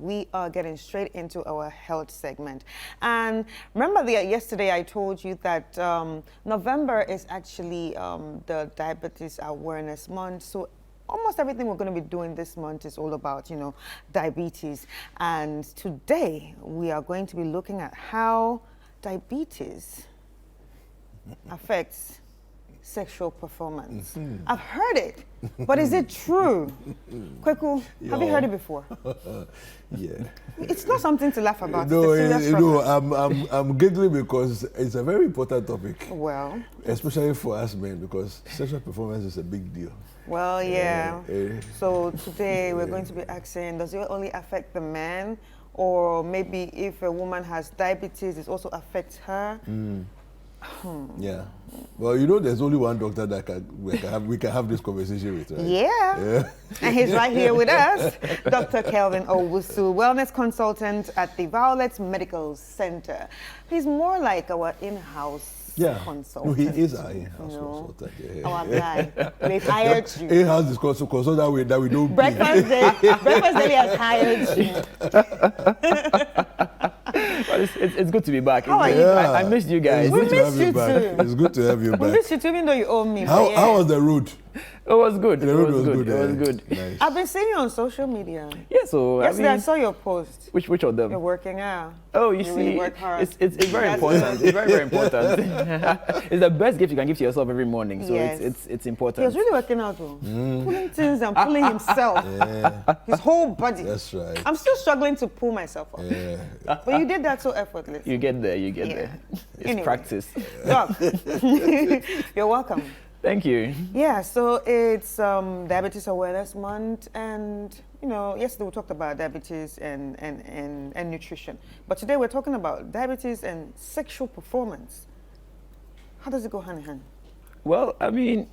we are getting straight into our health segment. And remember that yesterday I told you that November is actually the Diabetes Awareness Month. So almost everything we're going to be doing this month is all about, diabetes. And today we are going to be looking at how diabetes affects sexual performance. I've heard it, but is it true? Kweku, have you heard it before? Yeah. It's not something to laugh about. No, it's I'm giggling because it's a very important topic. Well, especially for us men, because sexual performance is a big deal. Well, yeah. So today we're going to be asking, does it only affect the man? Or maybe if a woman has diabetes, it also affects her? Yeah. Well, there's only one doctor that we can have this conversation with, right? Yeah. And he's right here with us, Dr. Kelvin Owusu, wellness consultant at the Violet Medical Center. He's more like our in-house consultant. No, he is our in-house consultant. Yeah. Our guy. We've hired you. In-house is consultant that we don't Breakfast Daily has hired you. Well, it's good to be back. How are you? I missed you guys. We missed you too. It's good to have you back. We missed you too, even though you owe me. How was the road? It was good. The road was good. It was good. Nice. I've been seeing you on social media. Yeah, so yesterday I saw your post. Which of them? You're working out. Oh, you see, really work hard. It's very important. It's very, very important. It's the best gift you can give to yourself every morning. So it's important. He was really working out, though. Pulling things and pulling himself. His whole body. That's right. I'm still struggling to pull myself up. But you did that so effortlessly. You get there. It's practice. Doc, you're welcome. Thank you. Yeah, so it's Diabetes Awareness Month, and yesterday we talked about diabetes and nutrition, but today we're talking about diabetes and sexual performance. How does it go hand in hand? Well, I mean,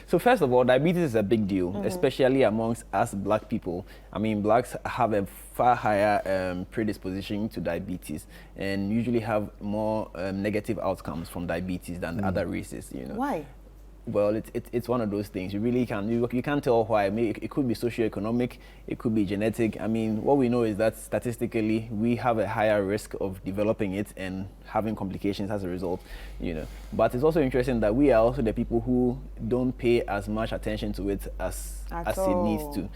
so first of all, diabetes is a big deal, especially amongst us black people. I mean, blacks have a far higher predisposition to diabetes and usually have more negative outcomes from diabetes than other races. Why? Well, it's one of those things. You really you can't tell why. It could be socioeconomic, it could be genetic. I mean, what we know is that statistically we have a higher risk of developing it and having complications as a result. But it's also interesting that we are also the people who don't pay as much attention to it as it needs to.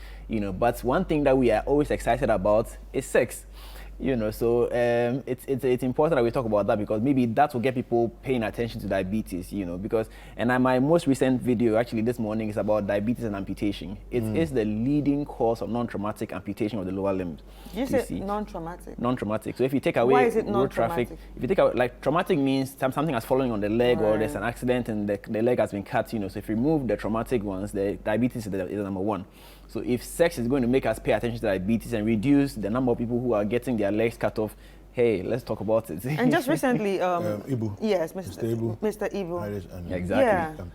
But one thing that we are always excited about is sex. So it's important that we talk about that, because maybe that will get people paying attention to diabetes, my most recent video actually this morning is about diabetes and amputation. It is the leading cause of non-traumatic amputation of the lower limbs. You said non-traumatic? Non-traumatic. So if you take away Why is it road traffic, if you take out, traumatic means something has fallen on the leg or there's an accident and the leg has been cut, So if you remove the traumatic ones, the diabetes is the number one. So if sex is going to make us pay attention to diabetes and reduce the number of people who are getting their legs cut off, hey, let's talk about it. And just recently, Ibu. Yes, Mr. Ibu.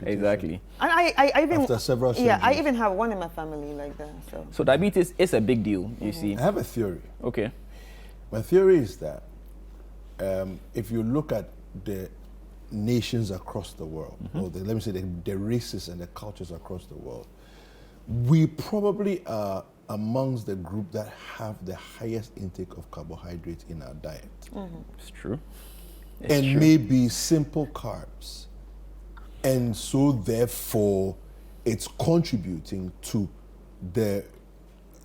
Exactly. And I even after several I even have one in my family like that. So diabetes is a big deal, you see. I have a theory. Okay. My theory is that if you look at the nations across the world, or let me say the races and the cultures across the world, we probably are amongst the group that have the highest intake of carbohydrates in our diet. It's true. Maybe simple carbs. And so therefore, it's contributing to the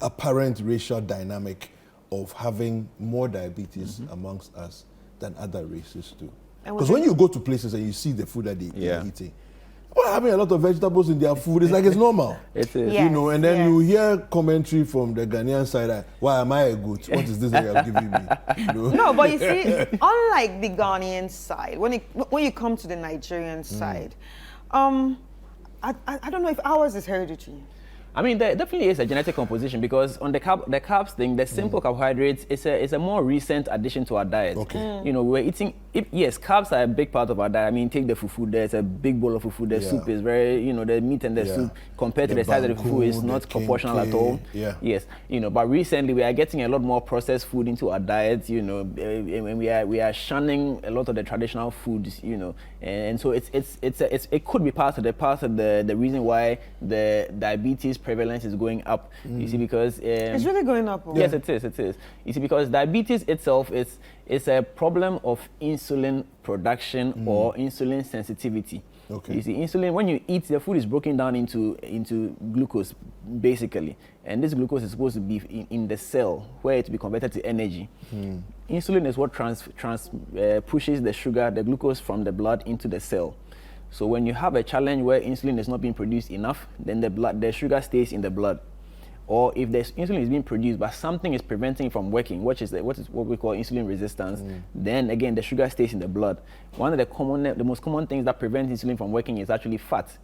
apparent racial dynamic of having more diabetes amongst us than other races do. Because when you go to places and you see the food that they are eating, well, having a lot of vegetables in their food is like it's normal. It is. Yes, and then you hear commentary from the Ghanaian side, why am I a goat? What is this that you're giving me? No, but you see, unlike the Ghanaian side, when you come to the Nigerian side, I don't know if ours is hereditary. I mean, there definitely is a genetic composition, because on the carbs thing, the simple carbohydrates is a more recent addition to our diet. Okay. We're eating Yes, carbs are a big part of our diet. I mean, take the fufu. There's a big bowl of fufu. The soup is very, the meat and the soup compared to the size of the fufu is not proportional at all. Yeah. Yes, but recently we are getting a lot more processed food into our diets. And we are shunning a lot of the traditional foods. And so it could be part of the reason why the diabetes prevalence is going up. You see, because it's really going up. Yes, it is. You see, because diabetes itself is a problem of insulin production or insulin sensitivity. Okay. You see, insulin, when you eat, the food is broken down into glucose, basically. And this glucose is supposed to be in the cell, where it will be converted to energy. Insulin is what pushes the sugar, the glucose from the blood into the cell. So when you have a challenge where insulin is not being produced enough, then the sugar stays in the blood. Or if the insulin is being produced but something is preventing it from working, what is what we call insulin resistance, then again the sugar stays in the blood. One of the most common things that prevent insulin from working is actually fat.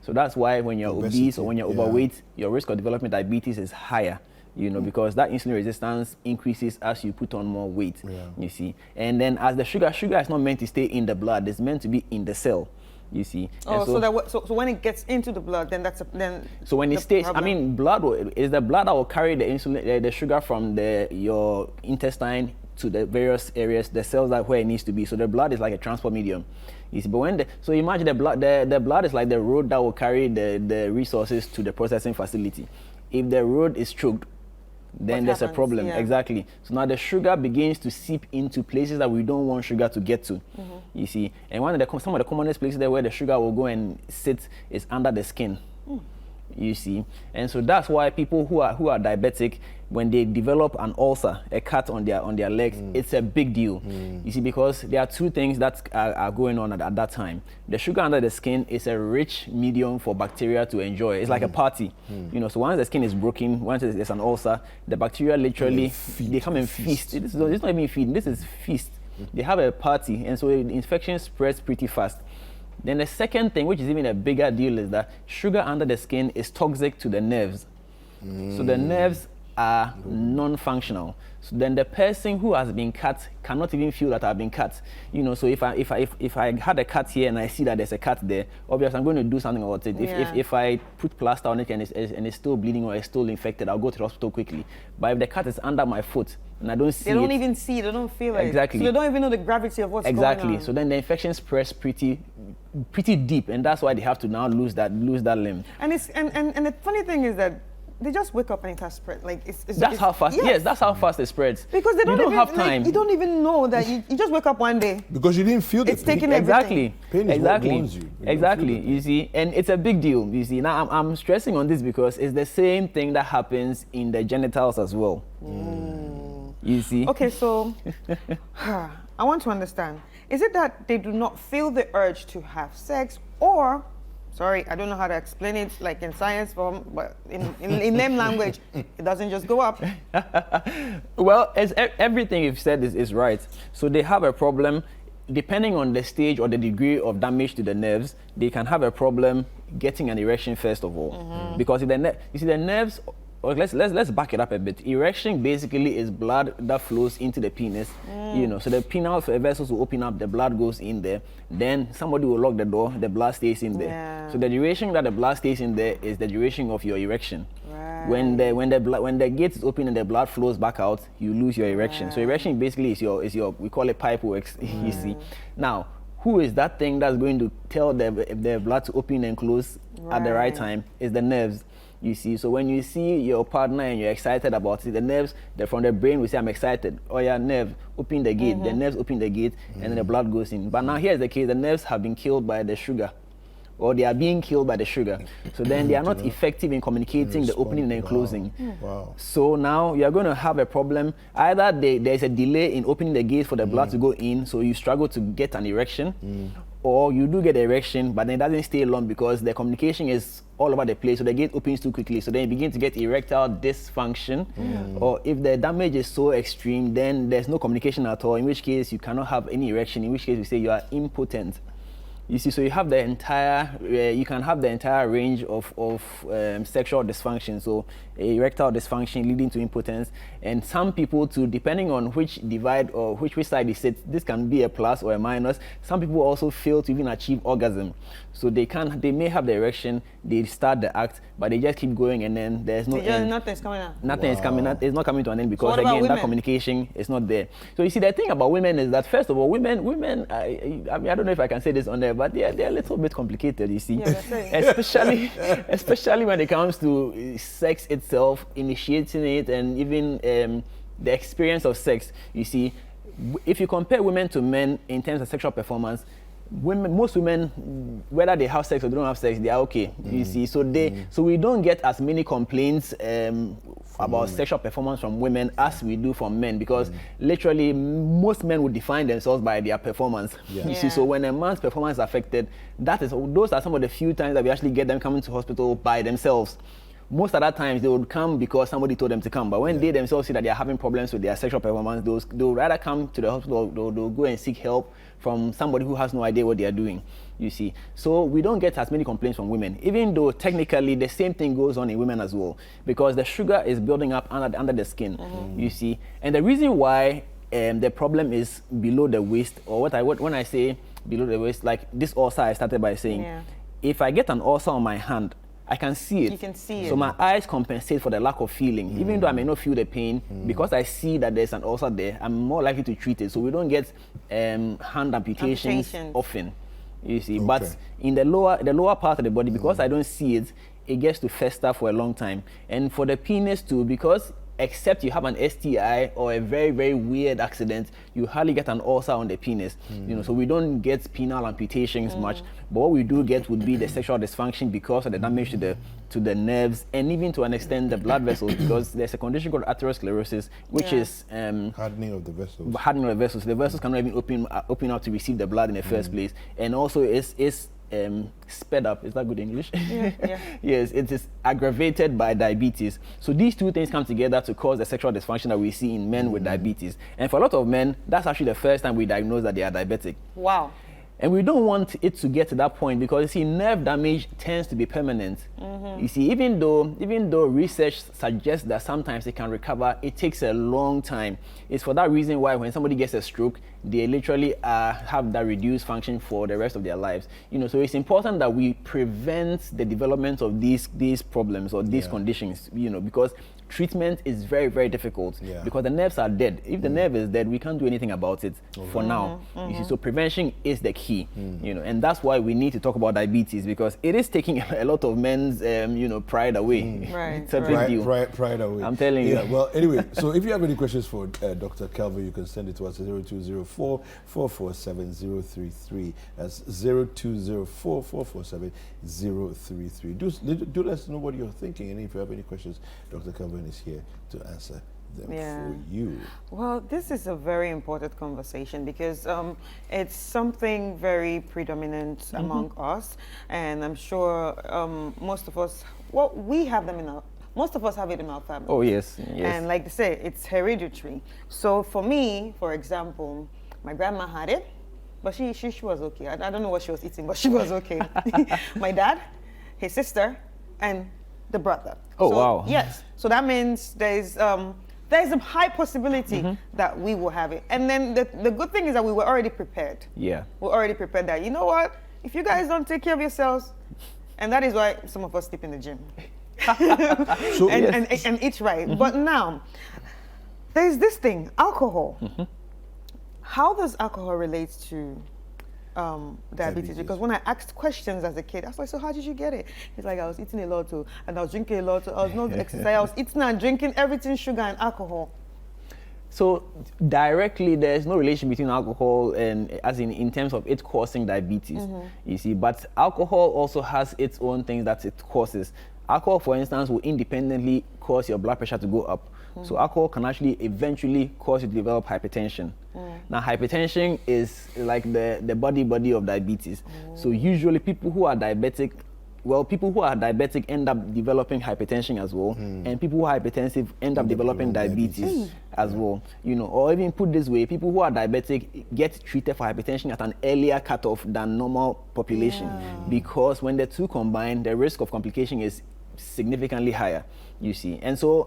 So that's why when you're obese or when you're overweight, your risk of developing diabetes is higher. Because that insulin resistance increases as you put on more weight. You see, and then as the sugar is not meant to stay in the blood; it's meant to be in the cell. You see. Oh, so when it gets into the blood, then then. So when it stays, problem. I mean, is the blood that will carry the insulin, the sugar from your intestine to the various areas, the cells where it needs to be. So the blood is like a transport medium. You see, but so imagine the blood is like the road that will carry the resources to the processing facility. If the road is choked, then there's a problem. Exactly. So now the sugar begins to seep into places that we don't want sugar to get to. You see, and some of the commonest places there where the sugar will go and sit is under the skin. You see, and so that's why people who are diabetic, when they develop an ulcer, a cut on their legs, it's a big deal. You see, because there are two things that are going on at that time. The sugar under the skin is a rich medium for bacteria to enjoy. It's like a party, So once the skin is broken, once there's an ulcer, the bacteria literally they come and feast. It's not even feeding. This is feast. They have a party, and so the infection spreads pretty fast. Then the second thing, which is even a bigger deal, is that sugar under the skin is toxic to the nerves. So the nerves are non-functional. So then the person who has been cut cannot even feel that I've been cut. So if I had a cut here and I see that there's a cut there, obviously I'm going to do something about it. If I put plaster on it and it's still bleeding or it's still infected, I'll go to the hospital quickly. But if the cut is under my foot and I don't see it, they don't even see it, they don't feel it. Exactly. So they don't even know the gravity of what's going on. Exactly. So then the infection spreads pretty deep, and that's why they have to now lose that limb. And the funny thing is that they just wake up and it has spread. Like that's how fast. Yes, that's how fast it spreads. Because they don't even have time. Like, you don't even know that you just wake up one day. Because you didn't feel it's the pain. taking Exactly. Pain is what warns you. Exactly. You see, and it's a big deal. You see, now I'm stressing on this because it's the same thing that happens in the genitals as well. You see. Okay, so I want to understand. Is it that they do not feel the urge to have sex, or, sorry, I don't know how to explain it, like in science form, but in lame language, it doesn't just go up? Well, everything you've said is right. So they have a problem, depending on the stage or the degree of damage to the nerves, they can have a problem getting an erection first of all. Because if you see the nerves, or let's back it up a bit. Erection basically is blood that flows into the penis, so the penile vessels will open up, the blood goes in there, then somebody will lock the door, the blood stays in there. So the duration that the blood stays in there is the duration of your erection. When the gate is open and the blood flows back out, you lose your erection. So erection basically is your we call it pipe works. You see. Now, who is that thing that's going to tell the blood to open and close at the right time? Is the nerves. You see, so when you see your partner and you're excited about it, the nerves from the brain will say, I'm excited. Oh yeah, nerve, open the gate. The nerves open the gate and then the blood goes in. But now here's the case, the nerves have been killed by the sugar, or they are being killed by the sugar. So then they are not effective in communicating the opening and closing. Wow. So now you're going to have a problem. Either there's a delay in opening the gate for the blood to go in, so you struggle to get an erection, or you do get an erection, but then it doesn't stay long because the communication is all over the place, so the gate opens too quickly, so then you begin to get erectile dysfunction. Or if the damage is so extreme, then there's no communication at all, in which case you cannot have any erection, in which case we say you are impotent. You see, so you can have the entire range of sexual dysfunction. So erectile dysfunction leading to impotence. And some people too, depending on which divide or which side you sit, this can be a plus or a minus. Some people also fail to even achieve orgasm. So they may have the erection, they start the act, but they just keep going, and then there's no end. Nothing's coming out. Nothing is coming out. It's not coming to an end because, So again, that communication is not there. So you see, the thing about women is that, first of all, women, I mean, I don't know if I can say this on there, but they're a little bit complicated, you see. Yeah, especially when it comes to sex itself, initiating it, and even the experience of sex. You see, if you compare women to men in terms of sexual performance, most women, whether they have sex or they don't have sex, they are okay. You see, so we don't get as many complaints about sexual performance from women as we do from men, because literally most men would define themselves by their performance. You see, so when a man's performance is affected, those are some of the few times that we actually get them coming to hospital by themselves. Most other times they would come because somebody told them to come. But when they themselves see that they are having problems with their sexual performance, they'll rather come to the hospital, they'll go and seek help from somebody who has no idea what they are doing, you see. So we don't get as many complaints from women, even though technically the same thing goes on in women as well, because the sugar is building up under the skin, you see. And the reason why the problem is below the waist, or when I say below the waist, like this ulcer I started by saying, if I get an ulcer on my hand, I can see it. You can see it. So my eyes compensate for the lack of feeling. Even though I may not feel the pain, because I see that there's an ulcer there, I'm more likely to treat it. So we don't get hand amputations often, you see. Okay. But in the lower part of the body, because I don't see it, it gets to fester for a long time. And for the penis too, because except you have an STI or a very, very weird accident, you hardly get an ulcer on the penis. You know, so we don't get penile amputations much. But what we do get would be the sexual dysfunction because of the damage to the nerves, and even to an extent the blood vessels, because there's a condition called atherosclerosis, which is hardening of the vessels. Hardening of the vessels. The vessels cannot even open up to receive the blood in the first place, and also it's sped up. Is that good English? Yeah. Yes, it is aggravated by diabetes. So these two things come together to cause the sexual dysfunction that we see in men with diabetes. And for a lot of men, that's actually the first time we diagnose that they are diabetic. Wow. And we don't want it to get to that point, because you see, nerve damage tends to be permanent. You see, even though research suggests that sometimes it can recover, it takes a long time. It's for that reason why when somebody gets a stroke, they literally have that reduced function for the rest of their lives. You know, so it's important that we prevent the development of these problems or these conditions. You know, because treatment is very, very difficult because the nerves are dead. If the nerve is dead, we can't do anything about it for now. You see, so prevention is the key. You know, and that's why we need to talk about diabetes, because it is taking a lot of men's pride away. Right. It's a big deal. Pride away. I'm telling you. Well, anyway, so if you have any questions for Dr. Kelvin, you can send it to us at 0204-447-033. That's 0204-447-033. Do let us know what you're thinking, and if you have any questions, Dr. Kelvin is here to answer them for you. Well, this is a very important conversation because it's something very predominant among us, and I'm sure most of us, most of us have it in our family. Oh, yes. And like they say, it's hereditary. So for me, for example, my grandma had it, but she was okay. I don't know what she was eating, but she was okay. My dad, his sister, and the brother. Oh, so, wow. Yes. So that means there's a high possibility that we will have it. And then the good thing is that we were already prepared. Yeah. We're already prepared that, you know what, if you guys don't take care of yourselves, and that is why some of us sleep in the gym. and eat right. But now, there's this thing, alcohol. How does alcohol relate to diabetes? Because when I asked questions as a kid, I was like, so how did you get it? He's like, I was eating a lot too, and I was drinking a lot too. I was not exercising, I was eating and drinking everything, sugar and alcohol. So directly, there's no relation between alcohol and, as in terms of it causing diabetes, you see. But alcohol also has its own things that it causes. Alcohol, for instance, will independently cause your blood pressure to go up. So alcohol can actually eventually cause you to develop hypertension. Now, hypertension is like the body of diabetes. So usually people who are diabetic end up developing hypertension as well, and people who are hypertensive end up developing diabetes as well. You know, or even put this way, people who are diabetic get treated for hypertension at an earlier cutoff than normal population, because when the two combine, the risk of complication is significantly higher, you see. And so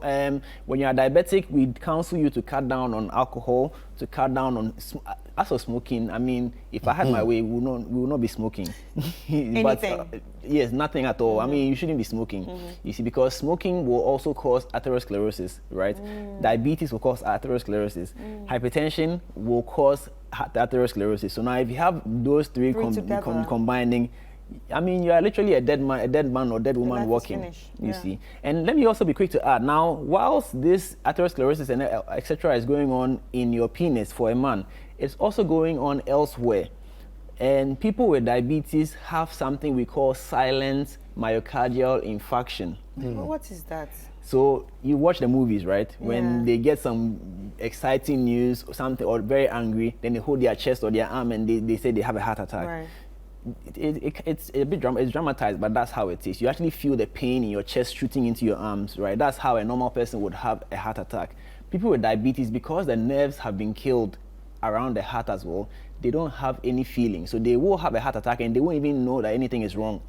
when you are diabetic, we counsel you to cut down on alcohol, to cut down on, as for smoking, I mean, if I had my way, we will not be smoking. Anything? But, yes, nothing at all. I mean, you shouldn't be smoking, you see, because smoking will also cause atherosclerosis, right? Diabetes will cause atherosclerosis. Hypertension will cause atherosclerosis. So now if you have those three combining, I mean, you are literally a dead man or dead woman walking, you see. And let me also be quick to add, now, whilst this atherosclerosis and etc. is going on in your penis for a man, it's also going on elsewhere. And people with diabetes have something we call silent myocardial infarction. What is that? So you watch the movies, right? When they get some exciting news or something, or very angry, then they hold their chest or their arm and they say they have a heart attack. Right. It's a bit it's dramatized, but that's how it is. You actually feel the pain in your chest shooting into your arms, right? That's how a normal person would have a heart attack. People with diabetes, because the nerves have been killed around the heart as well, they don't have any feeling. So they will have a heart attack and they won't even know that anything is wrong.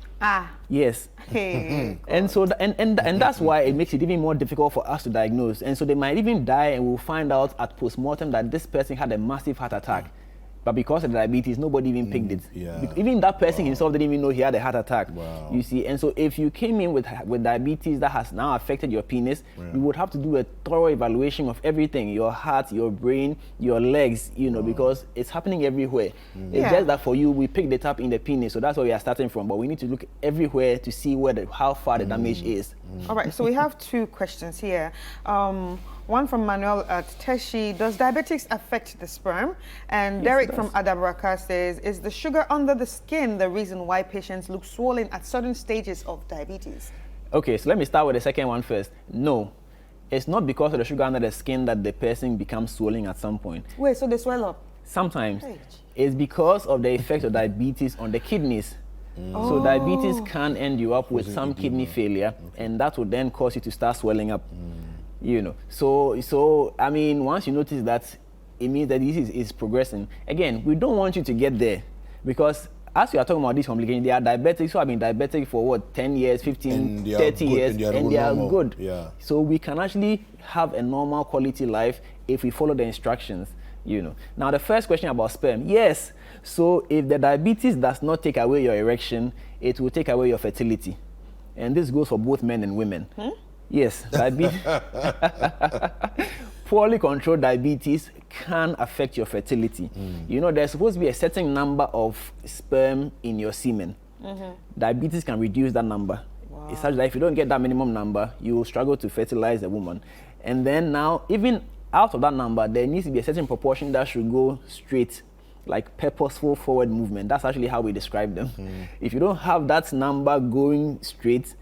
Yes. Hey, and so and that's why it makes it even more difficult for us to diagnose. And so they might even die and we'll find out at postmortem that this person had a massive heart attack. But because of the diabetes, nobody even picked it. Even that person himself didn't even know he had a heart attack. You see, and so if you came in with diabetes that has now affected your penis, you would have to do a thorough evaluation of everything: your heart, your brain, your legs. You know, because it's happening everywhere. It's just that for you, we picked it up in the penis, so that's where we are starting from. But we need to look everywhere to see how far the damage is. All right. So we have two questions here. One from Manuel at Teshi. Does diabetics affect the sperm? And Derek from Adabraka says, is the sugar under the skin the reason why patients look swollen at certain stages of diabetes? Okay, so let me start with the second one first. No, it's not because of the sugar under the skin that the person becomes swollen at some point. Wait, so they swell up? Sometimes. It's because of the effect of diabetes on the kidneys. So diabetes can end you up with some kidney failure, and that will then cause you to start swelling up. You know, so I mean, once you notice that, it means that this is progressing. Again, we don't want you to get there, because as we are talking about these complications, they are diabetics who have been diabetic for what, 10 years, 15, 30 years, and they are good. So we can actually have a normal quality life if we follow the instructions, you know. Now, the first question about sperm, yes. So if the diabetes does not take away your erection, it will take away your fertility. And this goes for both men and women. Yes, diabetes. Poorly controlled diabetes can affect your fertility. You know, there's supposed to be a certain number of sperm in your semen. Diabetes can reduce that number. It's such that if you don't get that minimum number, you will struggle to fertilize a woman. And then now, even out of that number, there needs to be a certain proportion that should go straight, like purposeful forward movement. That's actually how we describe them. If you don't have that number going straight,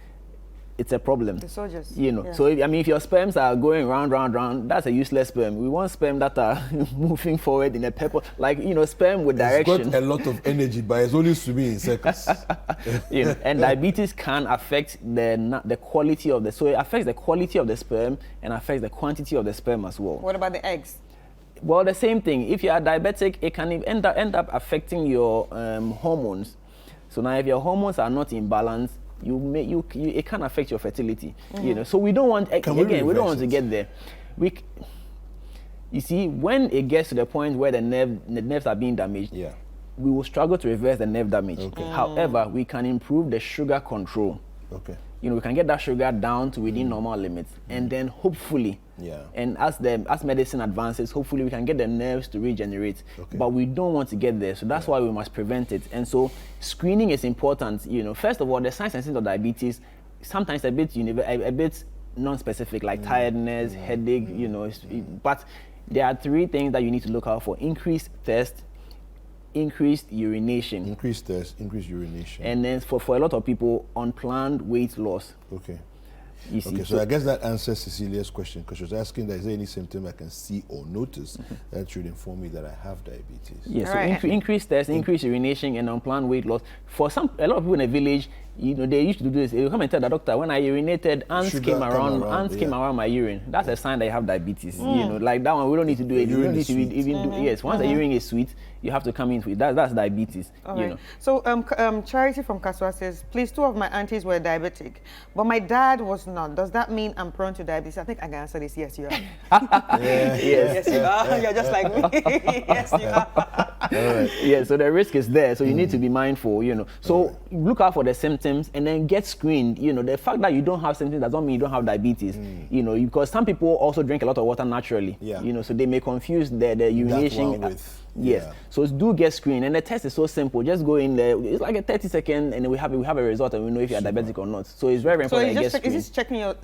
it's a problem. The soldiers. You know, so if your sperms are going round, that's a useless sperm. We want sperm that are moving forward in a purpose, like, you know, sperm with direction. It's got a lot of energy, but it's only swimming in circles. You know, and diabetes can affect the quality of so it affects the quality of the sperm and affects the quantity of the sperm as well. What about the eggs? Well, the same thing. If you are diabetic, it can end up affecting your hormones. So now, if your hormones are not in balance, it can affect your fertility. You know, so we don't want we don't want to get there. You see, when it gets to the point where the nerves are being damaged, we will struggle to reverse the nerve damage. However, we can improve the sugar control. You know, we can get that sugar down to within normal limits, and then hopefully, and as medicine advances, hopefully we can get the nerves to regenerate. But we don't want to get there, so that's why we must prevent it. And so screening is important. You know, first of all, the signs and symptoms of diabetes sometimes a bit non-specific, like tiredness, headache. You know, but there are three things that you need to look out for: increased thirst, increased urination. Increased thirst, increased urination. And then for a lot of people, unplanned weight loss. You see, so I guess that answers Cecilia's question, because she was asking, is there any symptom I can see or notice that should inform me that I have diabetes? Yes, so increased thirst, increased urination, and unplanned weight loss. For a lot of people in the village, You know, they used to do this. They would come and tell the doctor, when I urinated, ants Sugar came come around yeah. around my urine. That's a sign that you have diabetes. You know, like that one, we don't need to do it. We don't need to even do. Yes, once the urine is sweet, you have to come into it. That's diabetes. All You right. know. So Charity from Kaswa says, please, 2 of my aunties were diabetic, but my dad was not. Does that mean I'm prone to diabetes? I think I can answer this. Yes, you are. Yes. Yes, you are. You're just like me. Yes, you are. Yeah, so the risk is there, so you need to be mindful, you know. So look out for the symptoms and then get screened. You know, the fact that you don't have symptoms doesn't mean you don't have diabetes. You know, because some people also drink a lot of water naturally. Yeah. You know, so they may confuse the urination. Yes. Yeah. So do get screened, and the test is so simple. Just go in there. It's like a 30-second, and we have a result, and we know if you are diabetic or not. So it's very, very So important. you to just get check, is screened. this checking your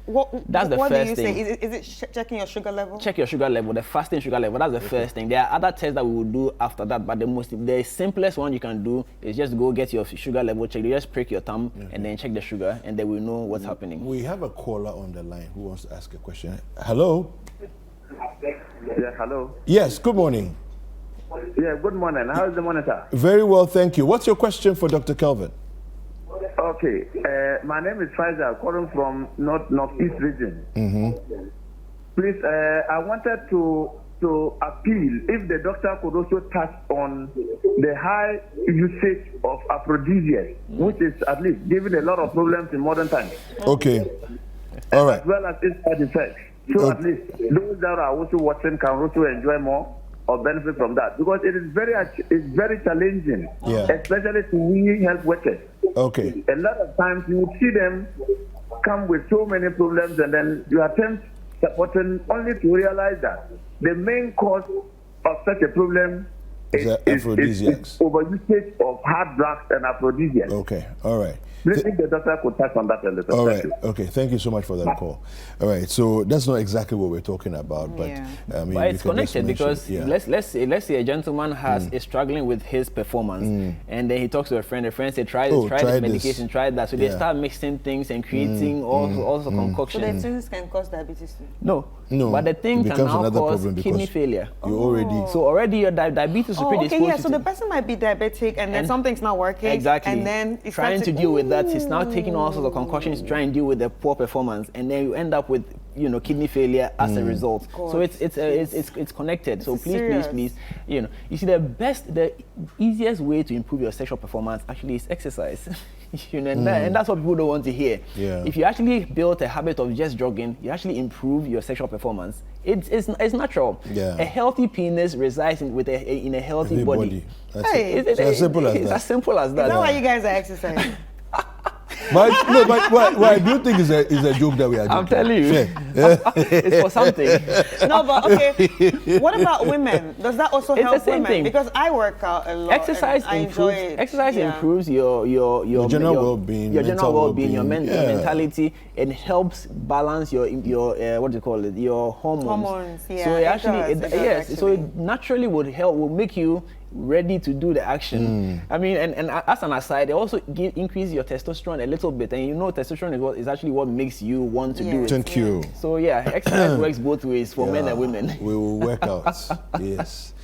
what? That's the what first do you thing. say? Is it checking your sugar level? Check your sugar level, the fasting sugar level. That's the first thing. There are other tests that we will do after that, but the simplest one you can do is just go get your sugar level checked. You just prick your thumb and then check the sugar, and then we know what's happening. We have a caller on the line who wants to ask a question. Hello? Yeah, hello. Yes, good morning. Yeah, good morning. How is the morning, sir? Very well, thank you. What's your question for Dr. Kelvin? Okay, my name is Faisal, calling from Northeast region. Please, I wanted to appeal if the doctor could also touch on the high usage of aphrodisiacs, which is at least giving a lot of problems in modern times. Okay. All right. As well as its side effects. So at least those that are also watching can also enjoy more or benefit from that, because it's very challenging, especially to we health workers. Okay. A lot of times you would see them come with so many problems, and then you attempt supporting only to realize that the main cause of such a problem is aphrodisiacs. overusage of hard drugs and aphrodisiacs. Okay. All right. Please, if the doctor could touch on that a little. All right. Okay. Thank you so much for that call. All right. So that's not exactly what we're talking about, but I mean, But it's we can just connected mention- because let's say a gentleman is struggling with his performance, and then he talks to a friend. A friend say try this medication, try that. So they start mixing things and creating all sorts of So concoctions. the things can cause diabetes too. No, No, but the thing it can becomes now another cause problem because kidney failure. You already. So already your diabetes is predisposed. Okay, yeah. So to- the person might be diabetic, and then something's not working. Exactly. And then it's trying to deal with that, he's now taking all sorts of concoctions to try and deal with the poor performance, and then you end up with kidney failure as a result. So it's connected. So please, you see the easiest way to improve your sexual performance actually is exercise. And that's what people don't want to hear. Yeah. If you actually build a habit of just jogging, you actually improve your sexual performance. It's natural. Yeah. A healthy penis resides in a healthy body. That's Hey. it. It's as simple as It's that. as simple as that. Is that why you guys are exercising? But what I do think is a joke that we are doing. I'm telling you. Yeah. It's for something. No, but okay. What about women? Does that also It's the help same women? thing. Because I work out a lot. Exercise and I enjoy improves. it. Exercise Yeah. improves your general well-being, your mental general well-being, your well-being. mentality. It helps balance your what do you call it? Your hormones. Hormones, yeah, So it actually, does, yes. So actually. it naturally will make you ready to do the action. I mean, and as an aside, it also increase your testosterone a little bit, and testosterone is actually what makes you want to do it. Thank you. So yeah, exercise works both ways for men and women. We will work out. Yes.